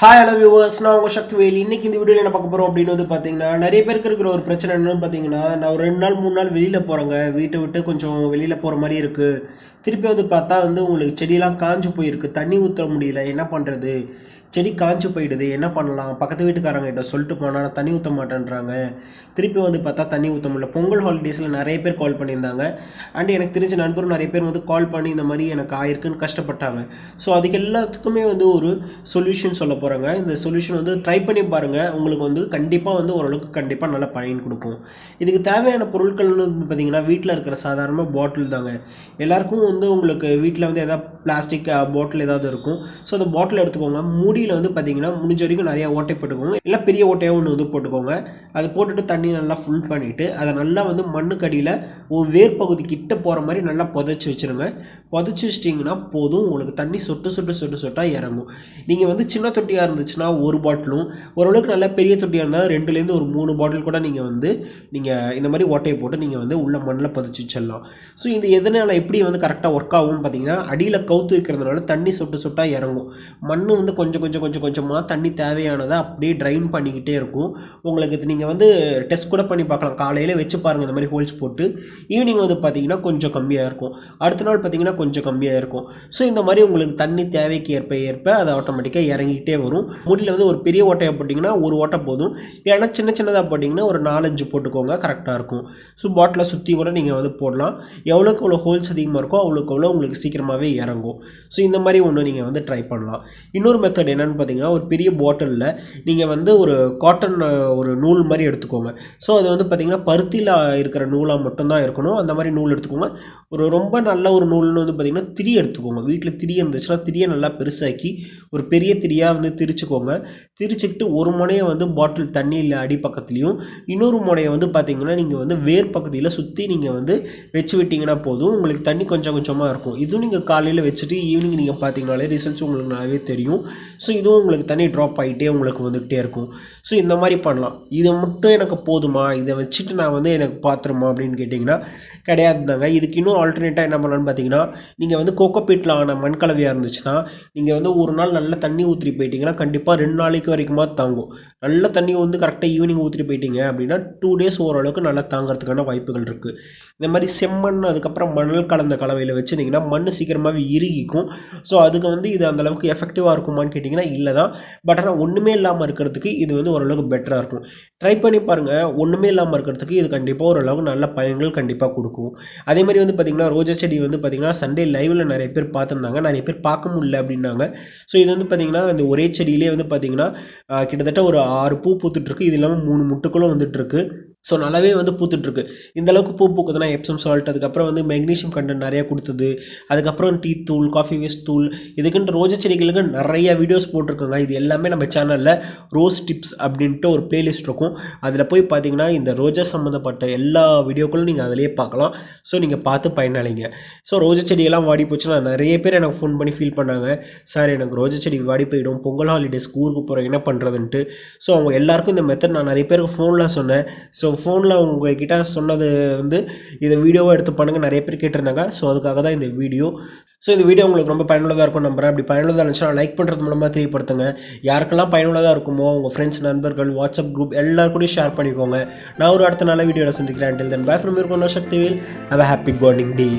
Hi hello viewers, நான் உங்கள் சக்திவேல். இன்னைக்கு இந்த வீடியோவில் என்ன பார்க்க போகிறோம் அப்படின்னு வந்து பார்த்தீங்கன்னா, நிறைய பேருக்கு இருக்கிற ஒரு பிரச்சனை என்னன்னு பார்த்தீங்கன்னா, நான் ஒரு 2 நாள் 3 நாள் வெளியில் போகிறேங்க, வீட்டை விட்டு கொஞ்சம் வெளியில் போகிற மாதிரி இருக்குது. திருப்பி வந்து பார்த்தா வந்து உங்களுக்கு செடியெல்லாம் காஞ்சு போயிருக்கு, தண்ணி ஊற்ற முடியல, என்ன பண்ணுறது? செடி காஞ்சு போயிடுது, என்ன பண்ணலாம்? பக்கத்து வீட்டுக்காரங்க கிட்ட சொல்லிட்டு போனால் தண்ணி ஊற்ற மாட்டேன்றாங்க. திருப்பி வந்து பார்த்தா தண்ணி ஊற்ற முடியல. பொங்கல் ஹாலிடேஸில் நிறைய பேர் கால் பண்ணியிருந்தாங்க. அண்ட் எனக்கு தெரிஞ்ச நண்பரும் நிறைய பேர் வந்து கால் பண்ணி இந்த மாதிரி எனக்கு ஆயிருக்குன்னு கஷ்டப்பட்டாங்க. ஸோ அதுக்கு எல்லாத்துக்குமே வந்து ஒரு சொல்யூஷன் சொல்ல போகிறாங்க. இந்த சொல்யூஷன் வந்து ட்ரை பண்ணி பாருங்கள். உங்களுக்கு வந்து கண்டிப்பாக வந்து ஓரளவுக்கு கண்டிப்பாக நல்ல பயன் கொடுக்கும். இதுக்கு தேவையான பொருட்கள்னு வந்து பார்த்தீங்கன்னா, வீட்டில் இருக்கிற சாதாரண பாட்டில் தாங்க. எல்லாருக்கும் வந்து உங்களுக்கு வீட்டில் வந்து எதாவது பிளாஸ்டிக் பாட்டில் ஏதாவது இருக்கும். ஸோ அந்த பாட்டில் எடுத்துக்கோங்க. மூடியில் வந்து பார்த்தீங்கன்னா முடிஞ்ச வரைக்கும் நிறையா ஓட்டை போட்டுக்கோங்க, இல்லை பெரிய ஓட்டையாக ஒன்று வந்து போட்டுக்கோங்க. அதை போட்டுட்டு தண்ணி நல்லா ஃபுல் பண்ணிவிட்டு அதை நல்லா வந்து மண்ணுக்கடியில் ஒரு வேர் பகுதி கிட்ட போகிற மாதிரி நல்லா புதைச்சி வச்சுருங்க. புதைச்சி வச்சிட்டிங்கன்னா போதும், உங்களுக்கு தண்ணி சொட்டு சொட்டு சொட்டு சொட்டாக இறங்கும். நீங்கள் வந்து சின்ன தொட்டியாக இருந்துச்சுன்னா ஒரு பாட்டிலும், ஓரளவுக்கு நல்லா பெரிய தொட்டியாக இருந்தால் 2லேருந்து ஒரு 3 பாட்டில் கூட நீங்கள் வந்து இந்த மாதிரி ஓட்டையை போட்டு நீங்கள் வந்து உள்ள மண்ணில் புதைச்சி வச்சிடலாம். ஸோ இது எதனால் எப்படி வந்து கரெக்டாக ஒர்க் ஆகும்னு பார்த்தீங்கன்னா, அடியில் கவுத்து வைக்கிறதுனால தண்ணி சொட்டு சொட்டாக இறங்கும். மண் வந்து கொஞ்சமாக தண்ணி தேவையானதை அப்படியே ட்ரைன் பண்ணிக்கிட்டே இருக்கும். உங்களுக்கு நீங்கள் வந்து டெஸ்ட் கூட பண்ணி பார்க்கலாம். காலையில் வச்சு பாருங்கள், இந்த மாதிரி ஹோல்ஸ் போட்டு. ஈவினிங் வந்து பார்த்தீங்கன்னா கொஞ்சம் கம்மியாக இருக்கும், அடுத்த நாள் பார்த்தீங்கன்னா கொஞ்சம் கம்மியாக இருக்கும். ஸோ இந்த மாதிரி உங்களுக்கு தண்ணி தேவைக்கு ஏற்ப அது ஆட்டோமேட்டிக்காக இறங்கிக்கிட்டே வரும். முடியல வந்து ஒரு பெரிய ஓட்டையாக போட்டிங்கன்னா ஒரு ஓட்டை போதும், ஏன்னா சின்னதாக போட்டிங்கன்னா ஒரு 4-5 போட்டுக்கோங்க, கரெக்டாக இருக்கும். ஸோ பாட்டிலை சுற்றி கூட நீங்கள் வந்து போடலாம். எவ்வளோக்கு எவ்வளோ ஹோல்ஸ் அதிகமாக இருக்கோ அவ்வளோக்கு எவ்வளோ உங்களுக்கு சீக்கிரமாகவே இறங்கும். ஸோ இந்த மாதிரி ஒன்று நீங்கள் வந்து ட்ரை பண்ணலாம். இன்னொரு மெத்தட் என்னென்னு பார்த்தீங்கன்னா, ஒரு பெரிய பாட்டிலில் நீங்கள் வந்து ஒரு காட்டன் ஒரு நூல் மாதிரி எடுத்துக்கோங்க. ஸோ அது வந்து பார்த்திங்கன்னா பருத்தியில் இருக்கிற நூலாக மட்டும்தான் இருக்கணும். அந்த மாதிரி நூல் எடுத்துக்கோங்க. ஒரு ரொம்ப நல்ல ஒரு நூல்னு வந்து பார்த்திங்கன்னா திரி எடுத்துக்கோங்க. வீட்டில் திரி இருந்துச்சுன்னா திரியை நல்லா பெருசாக்கி ஒரு பெரிய திரியாக வந்து திரிச்சுக்கோங்க. திரிச்சுக்கிட்டு ஒரு முனையை வந்து பாட்டில் தண்ணியில் அடிப்பக்கத்துலேயும், இன்னொரு முனையை வந்து பார்த்திங்கன்னா நீங்கள் வந்து வேர் பகுதியில் சுற்றி நீங்கள் வந்து வச்சு விட்டிங்கன்னா போதும், உங்களுக்கு தண்ணி கொஞ்சம் கொஞ்சமாக இருக்கும். இதுவும் நீங்கள் காலையில் வச்சுட்டு ஈவினிங் நீங்கள் பார்த்தீங்கனாலே ரிசல்ட்ஸ் உங்களுக்கு நல்லாவே தெரியும். ஸோ இதுவும் உங்களுக்கு தண்ணி ட்ராப் ஆகிட்டே உங்களுக்கு வந்துகிட்டே இருக்கும். ஸோ இந்த மாதிரி பண்ணலாம். இதை மட்டும் எனக்கு போதுமா, இதை வச்சுட்டு நான் வந்து எனக்கு பார்த்துருமா அப்படின்னு கேட்டிங்கன்னா கிடையாது தாங்க. இதுக்கு இன்னும் ஆல்டர்னேட்டாக என்ன பண்ணலான்னு பார்த்தீங்கன்னா, நீங்கள் வந்து கோகோபீட்டில் ஆன மண்கலவையாக இருந்துச்சுன்னா நீங்கள் வந்து ஒரு நாள் நல்லா தண்ணி ஊற்றி போயிட்டீங்கன்னா கண்டிப்பாக 2 நாளைக்கு வரைக்குமா தாங்கும். நல்ல தண்ணி வந்து கரெக்டாக ஈவினிங் ஊற்றி போயிட்டீங்க அப்படின்னா 2 டேஸ் ஓரளவுக்கு நல்லா தாங்கிறதுக்கான வாய்ப்புகள் இருக்குது. இந்த மாதிரி செம்மண் அதுக்கப்புறம் மணல் கலந்த கலவையில் வச்சுருந்தீங்கன்னா மண் சீக்கிரமாகவே இறுகிக்கும். ஸோ அதுக்கு வந்து இது அந்தளவுக்கு எஃபெக்டிவாக இருக்குமான்னு கேட்டிங்கன்னா இல்லை தான். பட் ஆனால் ஒன்றுமே இல்லாமல் இருக்கிறதுக்கு இது வந்து ஓரளவுக்கு பெட்டராக இருக்கும். ட்ரை பண்ணி பாருங்கள். ஒன்றுமே இல்லாமல் இருக்கிறதுக்கு இது கண்டிப்பாக ஓரளவுக்கு நல்ல பயன்கள் கண்டிப்பாக கொடுக்கும். அதே மாதிரி வந்து பார்த்திங்கன்னா, ரோஜா செடி வந்து பார்த்திங்கன்னா சண்டே லைவில் நிறைய பேர் பார்த்துருந்தாங்க, நிறைய பேர் பார்க்க முடியல அப்படின்னாங்க. ஸோ இது வந்து பார்த்திங்கன்னா இந்த ஒரே செடியிலே வந்து பார்த்திங்கன்னா கிட்டத்தட்ட ஒரு 6 பூ பூத்துட்ருக்கு. இது இல்லாமல் 3 முட்டுக்களும் வந்துட்டுருக்கு. ஸோ நல்லாவே வந்து பூத்துட்ருக்கு. இந்த அளவுக்கு பூ பூக்குதுன்னா எப்சம் சால்ட், அதுக்கப்புறம் வந்து மெக்னீஷியம் கண்டென்ட் நிறையா கொடுத்தது, அதுக்கப்புறம் டீ தூள், காஃபி வேஸ்ட் தூள், இதுக்குன்ட்டு ரோஜா செடிகளுக்கு நிறைய வீடியோஸ் போட்டிருக்கோங்க. இது எல்லாமே நம்ம சேனலில் ரோஸ் டிப்ஸ் அப்படின்ட்டு ஒரு பிளேலிஸ்ட் இருக்கும். அதில் போய் பார்த்தீங்கன்னா இந்த ரோஜா சம்மந்தப்பட்ட எல்லா வீடியோக்களும் நீங்கள் அதிலேயே பார்க்கலாம். ஸோ நீங்கள் பார்த்து பயனடைங்க. ஸோ ரோஜா செடியெல்லாம் வாடி போச்சுன்னா நிறைய பேர் எனக்கு ஃபோன் பண்ணி ஃபீல் பண்ணாங்க, சார் எனக்கு ரோஜா செடி வாடி போயிடும், பொங்கல் ஹாலிடேஸ்க்கு ஊருக்கு போகிறோம், என்ன பண்ணுறதுன்ட்டு. ஸோ அவங்க எல்லாருக்கும் இந்த மெத்தட் நான் நிறைய பேருக்கு ஃபோனில் சொன்னேன். ஸோ ஃபோனில் உங்கள்கிட்ட சொன்னது வந்து இதை வீடியோவாக எடுத்து பண்ணுங்கள் நிறைய பேர் கேட்டிருந்தாங்க. ஸோ அதுக்காக தான் இந்த வீடியோ. ஸோ இந்த வீடியோ உங்களுக்கு ரொம்ப பயனுள்ளதாக இருக்கும் நம்புறேன். அப்படி பயனுள்ளதாக இருந்துச்சுன்னா லைக் பண்ணுறது மூலமாக தெரியப்படுத்துங்க. யாருக்கெல்லாம் பயனுள்ளதாக இருக்குமோ உங்கள் ஃப்ரெண்ட்ஸ், நண்பர்கள், வாட்ஸ்அப் குரூப் எல்லாருக்கூடயும் ஷேர் பண்ணிக்கோங்க. நான் ஒரு அடுத்த நல்ல வீடியோவில் சந்திக்கிறேன். Until then, bye from your Shanti Veil. Have a happy gardening day.